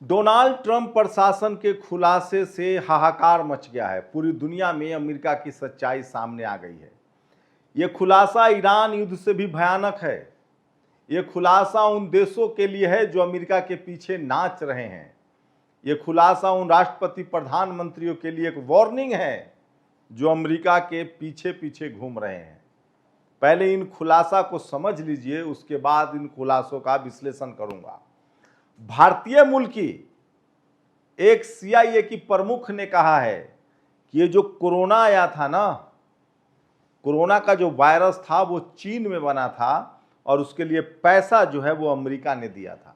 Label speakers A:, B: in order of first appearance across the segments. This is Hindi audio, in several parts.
A: डोनाल्ड ट्रंप प्रशासन के खुलासे से हाहाकार मच गया है। पूरी दुनिया में अमेरिका की सच्चाई सामने आ गई है। यह खुलासा ईरान युद्ध से भी भयानक है। यह खुलासा उन देशों के लिए है जो अमेरिका के पीछे नाच रहे हैं। यह खुलासा उन राष्ट्रपति प्रधानमंत्रियों के लिए एक वार्निंग है जो अमेरिका के पीछे पीछे घूम रहे हैं। पहले इन खुलासा को समझ लीजिए, उसके बाद इन खुलासों का विश्लेषण करूंगा। भारतीय मूल की एक सीआईए की प्रमुख ने कहा है कि ये जो कोरोना आया था ना, कोरोना का जो वायरस था वो चीन में बना था और उसके लिए पैसा जो है वो अमेरिका ने दिया था।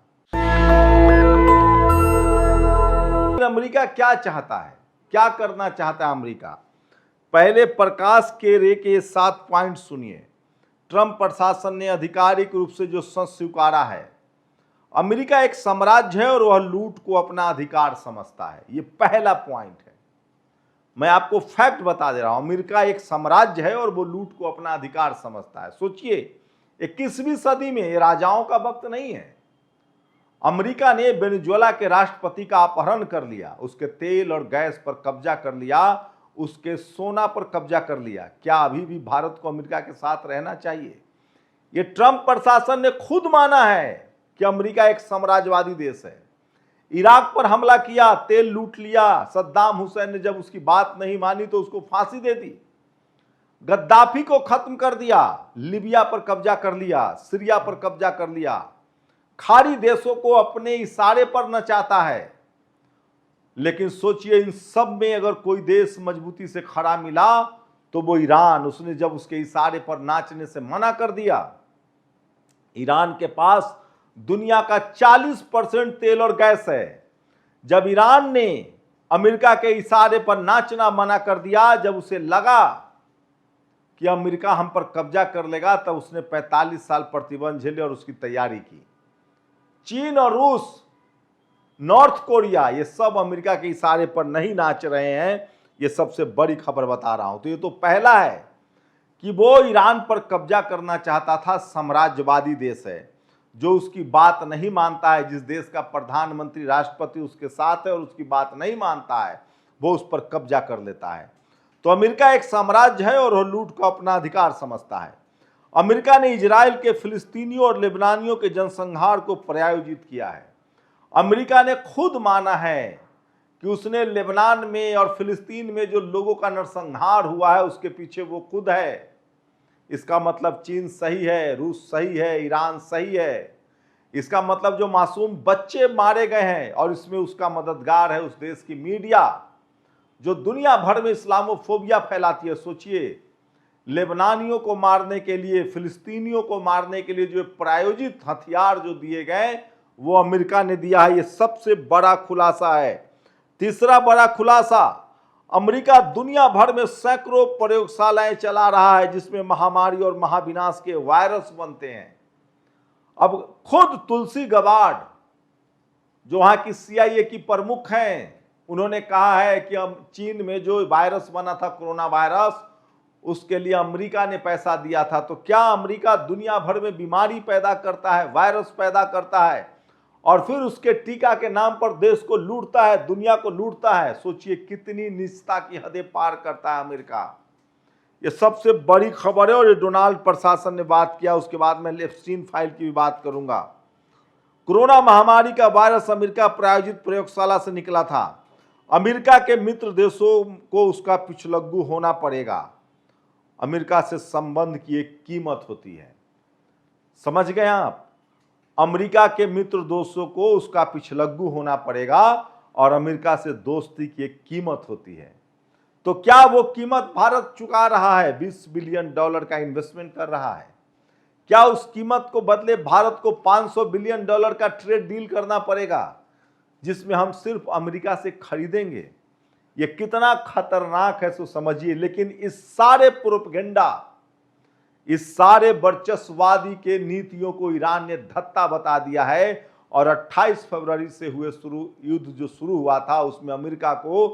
A: अमेरिका क्या चाहता है, क्या करना चाहता है अमेरिका? पहले प्रकाश केरे के 7 पॉइंट सुनिए। ट्रंप प्रशासन ने आधिकारिक रूप से जो सच स्वीकारा है, अमेरिका एक साम्राज्य है और वह लूट को अपना अधिकार समझता है। यह पहला पॉइंट है। मैं आपको फैक्ट बता दे रहा हूं, अमेरिका एक साम्राज्य है और वो लूट को अपना अधिकार समझता है। सोचिए, 21वीं सदी में ये राजाओं का वक्त नहीं है। अमेरिका ने वेनेजुएला के राष्ट्रपति का अपहरण कर लिया, उसके तेल और गैस पर कब्जा कर लिया, उसके सोना पर कब्जा कर लिया। क्या अभी भी भारत को अमेरिका के साथ रहना चाहिए? ये ट्रंप प्रशासन ने खुद माना है कि अमेरिका एक साम्राज्यवादी देश है। इराक पर हमला किया, तेल लूट लिया। सद्दाम हुसैन ने जब उसकी बात नहीं मानी तो उसको फांसी दे दी। गद्दाफी को खत्म कर दिया, लीबिया पर कब्जा कर लिया, सीरिया पर कब्जा कर लिया। खाड़ी देशों को अपने इशारे पर नचाता है। लेकिन सोचिए, इन सब में अगर कोई देश मजबूती से खड़ा मिला तो वो ईरान। उसने जब उसके इशारे पर नाचने से मना कर दिया। ईरान के पास दुनिया का 40% तेल और गैस है। जब ईरान ने अमेरिका के इशारे पर नाचना मना कर दिया, जब उसे लगा कि अमेरिका हम पर कब्जा कर लेगा, तब उसने 45 साल प्रतिबंध झेले और उसकी तैयारी की। चीन और रूस, नॉर्थ कोरिया, ये सब अमेरिका के इशारे पर नहीं नाच रहे हैं। ये सबसे बड़ी खबर बता रहा हूं। तो ये तो पहला है कि वो ईरान पर कब्जा करना चाहता था। साम्राज्यवादी देश है जो उसकी बात नहीं मानता है। जिस देश का प्रधानमंत्री राष्ट्रपति उसके साथ है और उसकी बात नहीं मानता है, वो उस पर कब्जा कर लेता है। तो अमेरिका एक साम्राज्य है और वो लूट को अपना अधिकार समझता है। अमेरिका ने इजराइल के फिलिस्तीनियों और लेबनानियों के जनसंहार को प्रायोजित किया है। अमेरिका ने खुद माना है कि उसने लेबनान में और फिलिस्तीन में जो लोगों का नरसंहार हुआ है उसके पीछे वो खुद है। इसका मतलब चीन सही है, रूस सही है, ईरान सही है। इसका मतलब जो मासूम बच्चे मारे गए हैं और इसमें उसका मददगार है उस देश की मीडिया जो दुनिया भर में इस्लामोफोबिया फैलाती है। सोचिए, लेबनानियों को मारने के लिए, फिलिस्तीनियों को मारने के लिए जो प्रायोजित हथियार जो दिए गए वो अमेरिका ने दिया है। ये सबसे बड़ा खुलासा है। तीसरा बड़ा खुलासा, अमेरिका दुनिया भर में सैकड़ों प्रयोगशालाएं चला रहा है जिसमें महामारी और महाविनाश के वायरस बनते हैं। अब खुद तुलसी गबार्ड, जो वहां की सीआईए की प्रमुख हैं, उन्होंने कहा है कि अब चीन में जो वायरस बना था, कोरोना वायरस, उसके लिए अमेरिका ने पैसा दिया था। तो क्या अमेरिका दुनिया भर में बीमारी पैदा करता है, वायरस पैदा करता है और फिर उसके टीका के नाम पर देश को लूटता है, दुनिया को लूटता है? सोचिए कितनी नीचता की हदें पार करता है अमेरिका। ये सबसे बड़ी खबर है और ये डोनाल्ड प्रशासन ने बात किया। उसके बाद मैं एप्स्टीन फाइल की भी बात करूंगा। कोरोना महामारी का वायरस अमेरिका प्रायोजित प्रयोगशाला से निकला था। अमेरिका के मित्र देशों को उसका पिछलग्गू होना पड़ेगा। अमेरिका से संबंध की एक कीमत होती है, समझ गए आप? अमेरिका के मित्र देशों को उसका पिछलग्गू होना पड़ेगा और अमेरिका से दोस्ती की एक कीमत होती है। तो क्या वो कीमत भारत चुका रहा है? $20 बिलियन का इन्वेस्टमेंट कर रहा है। क्या उस कीमत को बदले भारत को $500 बिलियन का ट्रेड डील करना पड़ेगा जिसमें हम सिर्फ अमेरिका से खरीदेंगे? ये कितना खतरनाक है सो समझिए। लेकिन इस सारे प्रोपेगेंडा, इस सारे वर्चस्ववादी के नीतियों को ईरान ने धत्ता बता दिया है और 28 फरवरी से हुए युद्ध जो शुरू हुआ था उसमें अमेरिका को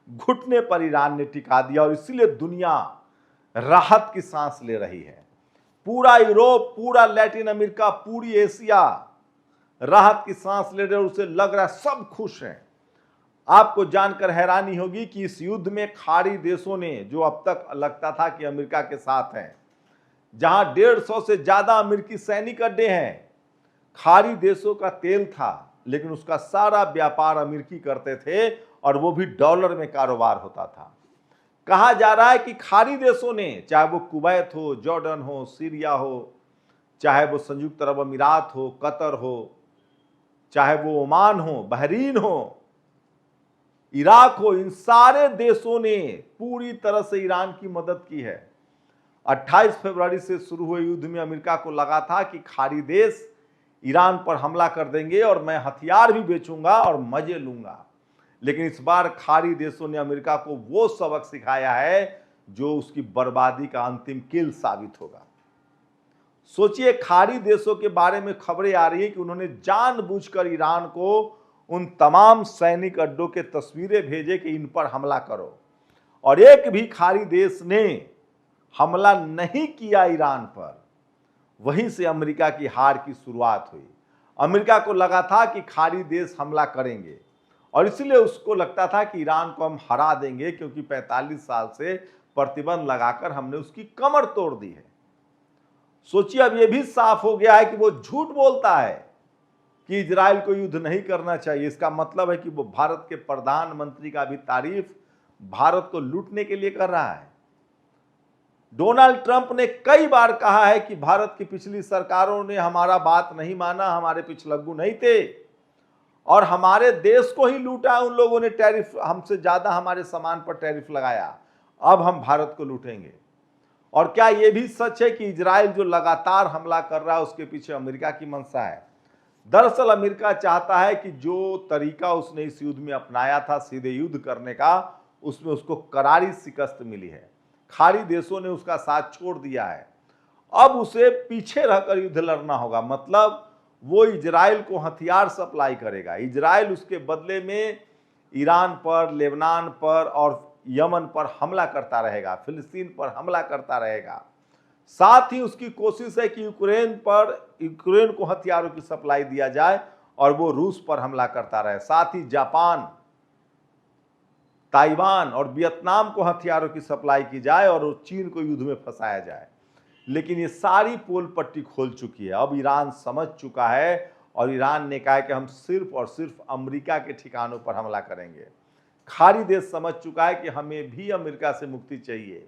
A: घुटने पर ईरान ने टिका दिया और इसीलिए दुनिया राहत की सांस ले रही है। पूरा यूरोप, पूरा लैटिन अमेरिका, पूरी एशिया राहत की सांस ले रहे, उसे लग रहा है सब खुश हैं। आपको जानकर हैरानी होगी कि इस युद्ध में खाड़ी देशों ने, जो अब तक लगता था कि अमेरिका के साथ हैं, जहां 150 से ज्यादा अमेरिकी सैनिक अड्डे हैं, खाड़ी देशों का तेल था, लेकिन उसका सारा व्यापार अमेरिकी करते थे और वो भी डॉलर में कारोबार होता था। कहा जा रहा है कि खाड़ी देशों ने, चाहे वो कुवैत हो, जॉर्डन हो, सीरिया हो, चाहे वो संयुक्त अरब अमीरात हो, कतर हो, चाहे वो ओमान हो, बहरीन हो, इराक हो, इन सारे देशों ने पूरी तरह से ईरान की मदद की है। 28 फरवरी से शुरू हुए युद्ध में अमेरिका को लगा था कि खाड़ी देश ईरान पर हमला कर देंगे और मैं हथियार भी बेचूंगा और मजे लूंगा। लेकिन इस बार खाड़ी देशों ने अमेरिका को वो सबक सिखाया है जो उसकी बर्बादी का अंतिम किल साबित होगा। सोचिए, खाड़ी देशों के बारे में खबरें आ रही है कि उन्होंने जानबूझकर ईरान को उन तमाम सैनिक अड्डों के तस्वीरें भेजे कि इन पर हमला करो, और एक भी खाड़ी देश ने हमला नहीं किया ईरान पर। वहीं से अमेरिका की हार की शुरुआत हुई। अमेरिका को लगा था कि खाड़ी देश हमला करेंगे और इसलिए उसको लगता था कि ईरान को हम हरा देंगे, क्योंकि 45 साल से प्रतिबंध लगाकर हमने उसकी कमर तोड़ दी है। सोचिए, अब यह भी साफ हो गया है कि वो झूठ बोलता है कि इजराइल को युद्ध नहीं करना चाहिए। इसका मतलब है कि वो भारत के प्रधानमंत्री का भी तारीफ भारत को लूटने के लिए कर रहा है। डोनाल्ड ट्रंप ने कई बार कहा है कि भारत की पिछली सरकारों ने हमारा बात नहीं माना, हमारे पिछलग्गू नहीं थे और हमारे देश को ही लूटा। उन लोगों ने टैरिफ, हमसे ज्यादा हमारे सामान पर टैरिफ लगाया, अब हम भारत को लूटेंगे। और क्या यह भी सच है कि इजराइल जो लगातार हमला कर रहा है उसके पीछे अमेरिका की मंशा है? दरअसल अमेरिका चाहता है कि जो तरीका उसने इस युद्ध में अपनाया था सीधे युद्ध करने का, उसमें उसको करारी शिकस्त मिली है। खाड़ी देशों ने उसका साथ छोड़ दिया है। अब उसे पीछे रहकर युद्ध लड़ना होगा, मतलब वो इजराइल को हथियार सप्लाई करेगा। इजराइल उसके बदले में ईरान पर, लेबनान पर और यमन पर हमला करता रहेगा, फिलिस्तीन पर हमला करता रहेगा। साथ ही उसकी कोशिश है कि यूक्रेन को हथियारों की सप्लाई दिया जाए और वो रूस पर हमला करता रहे। साथ ही जापान, ताइवान और वियतनाम को हथियारों की सप्लाई की जाए और चीन को युद्ध में फंसाया जाए। लेकिन ये सारी पोल पट्टी खोल चुकी है। अब ईरान समझ चुका है और ईरान ने कहा है कि हम सिर्फ और सिर्फ अमेरिका के ठिकानों पर हमला करेंगे। खाड़ी देश समझ चुका है कि हमें भी अमेरिका से मुक्ति चाहिए।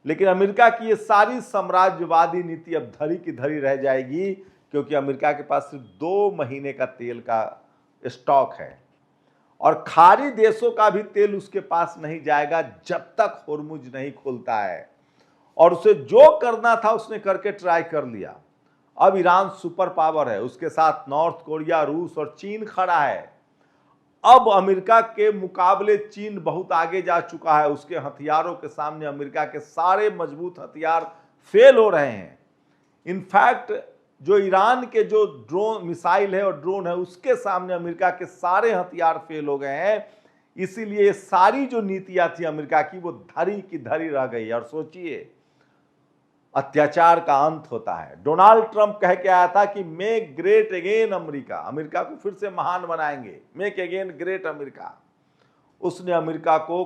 A: लेकिन अमेरिका की ये सारी साम्राज्यवादी नीति अब धरी की धरी रह जाएगी, क्योंकि अमेरिका के पास सिर्फ 2 महीने का तेल का स्टॉक है और खाड़ी देशों का भी तेल उसके पास नहीं जाएगा जब तक होर्मुज नहीं खुलता है। और उसे जो करना था उसने करके ट्राई कर लिया। अब ईरान सुपर पावर है, उसके साथ नॉर्थ कोरिया, रूस और चीन खड़ा है। अब अमेरिका के मुकाबले चीन बहुत आगे जा चुका है। उसके हथियारों के सामने अमेरिका के सारे मजबूत हथियार फेल हो रहे हैं। इनफैक्ट जो ईरान के जो ड्रोन मिसाइल है और ड्रोन है, उसके सामने अमेरिका के सारे हथियार फेल हो गए हैं। इसीलिए सारी जो नीतियां थी अमेरिका की, वो धरी की धरी रह गई। और सोचिए, अत्याचार का अंत होता है। डोनाल्ड ट्रंप कह के आया था कि make great again America, America को फिर से महान बनाएंगे, मेक अगेन ग्रेट अमेरिका। उसने अमेरिका को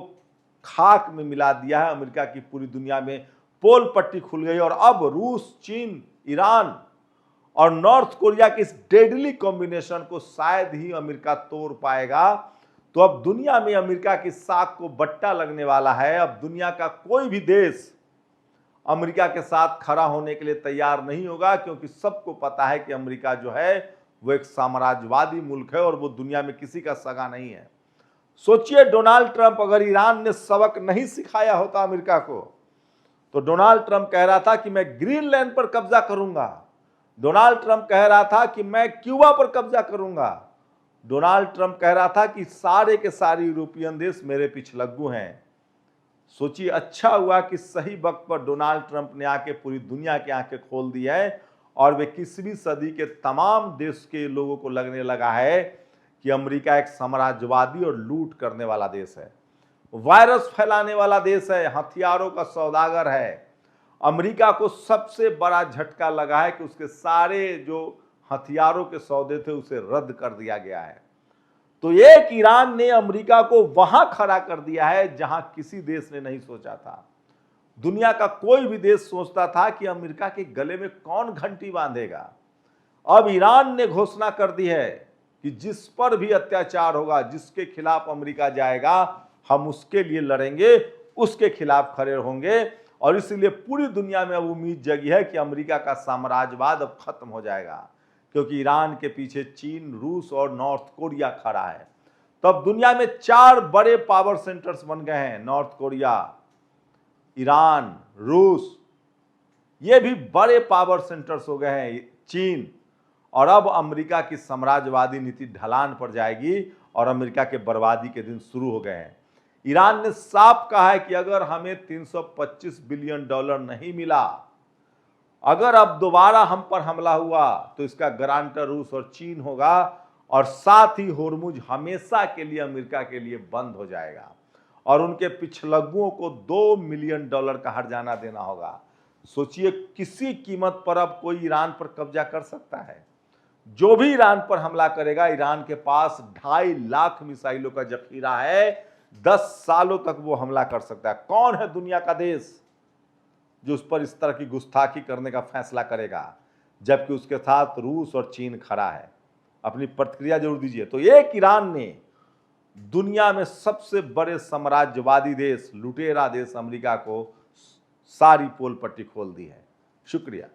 A: खाक में मिला दिया है। अमेरिका की पूरी दुनिया में पोल पट्टी खुल गई और अब रूस, चीन, ईरान और नॉर्थ कोरिया के इस डेडली कॉम्बिनेशन को शायद ही अमेरिका तोड़ पाएगा। तो अब दुनिया में अमेरिका की साख को बट्टा लगने वाला है। अब दुनिया का कोई भी देश अमेरिका के साथ खड़ा होने के लिए तैयार नहीं होगा, क्योंकि सबको पता है कि अमेरिका जो है वो एक साम्राज्यवादी मुल्क है और वो दुनिया में किसी का सगा नहीं है। सोचिए, डोनाल्ड ट्रंप, अगर ईरान ने सबक नहीं सिखाया होता अमेरिका को, तो डोनाल्ड ट्रंप कह रहा था कि मैं ग्रीनलैंड पर कब्जा करूंगा। डोनाल्ड ट्रंप कह रहा था कि मैं क्यूबा पर कब्जा करूंगा। डोनाल्ड ट्रंप कह रहा था कि सारे के सारे यूरोपियन देश मेरे पिछलग्गू हैं। सोचिए, अच्छा हुआ कि सही वक्त पर डोनाल्ड ट्रंप ने आके पूरी दुनिया की आंखें खोल दी है और वे 21वीं सदी के तमाम देश के लोगों को लगने लगा है कि अमेरिका एक साम्राज्यवादी और लूट करने वाला देश है, वायरस फैलाने वाला देश है, हथियारों का सौदागर है। अमेरिका को सबसे बड़ा झटका लगा है कि उसके सारे जो हथियारों के सौदे थे उसे रद्द कर दिया गया है। तो एक ईरान ने अमेरिका को वहां खड़ा कर दिया है जहां किसी देश ने नहीं सोचा था। दुनिया का कोई भी देश सोचता था कि अमेरिका के गले में कौन घंटी बांधेगा। अब ईरान ने घोषणा कर दी है कि जिस पर भी अत्याचार होगा, जिसके खिलाफ अमेरिका जाएगा, हम उसके लिए लड़ेंगे, उसके खिलाफ खड़े होंगे। और इसलिए पूरी दुनिया में अब उम्मीद जगी है कि अमेरिका का साम्राज्यवाद अब खत्म हो जाएगा, क्योंकि ईरान के पीछे चीन, रूस और नॉर्थ कोरिया खड़ा है। तब दुनिया में 4 बड़े पावर सेंटर्स बन गए हैं, नॉर्थ कोरिया, ईरान, रूस, ये भी बड़े पावर सेंटर्स हो गए हैं, चीन। और अब अमेरिका की साम्राज्यवादी नीति ढलान पर जाएगी और अमेरिका के बर्बादी के दिन शुरू हो गए हैं। ईरान ने साफ कहा है कि अगर हमें $325 बिलियन नहीं मिला, अगर अब दोबारा हम पर हमला हुआ, तो इसका गारंटर रूस और चीन होगा और साथ ही होर्मुज हमेशा के लिए अमेरिका के लिए बंद हो जाएगा और उनके पिछलग्गुओं को $2 मिलियन का हर्जाना देना होगा। सोचिए, किसी कीमत पर अब कोई ईरान पर कब्जा कर सकता है। जो भी ईरान पर हमला करेगा, ईरान के पास 2.5 लाख मिसाइलों का जखीरा है, 10 सालों तक वो हमला कर सकता है। कौन है दुनिया का देश जो उस पर इस तरह की गुस्ताखी करने का फैसला करेगा, जबकि उसके साथ रूस और चीन खड़ा है? अपनी प्रतिक्रिया जरूर दीजिए। तो एक ईरान ने दुनिया में सबसे बड़े साम्राज्यवादी देश, लुटेरा देश अमेरिका को सारी पोल पट्टी खोल दी है। शुक्रिया।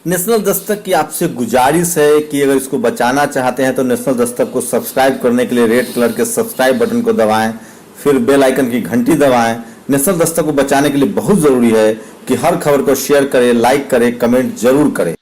B: नेशनल दस्तक की आपसे गुजारिश है कि अगर इसको बचाना चाहते हैं तो नेशनल दस्तक को सब्सक्राइब करने के लिए रेड कलर के सब्सक्राइब बटन को दबाएं, फिर बेल आइकन की घंटी दबाएं। नेशनल दस्तक को बचाने के लिए बहुत जरूरी है कि हर खबर को शेयर करें, लाइक करें, कमेंट जरूर करें।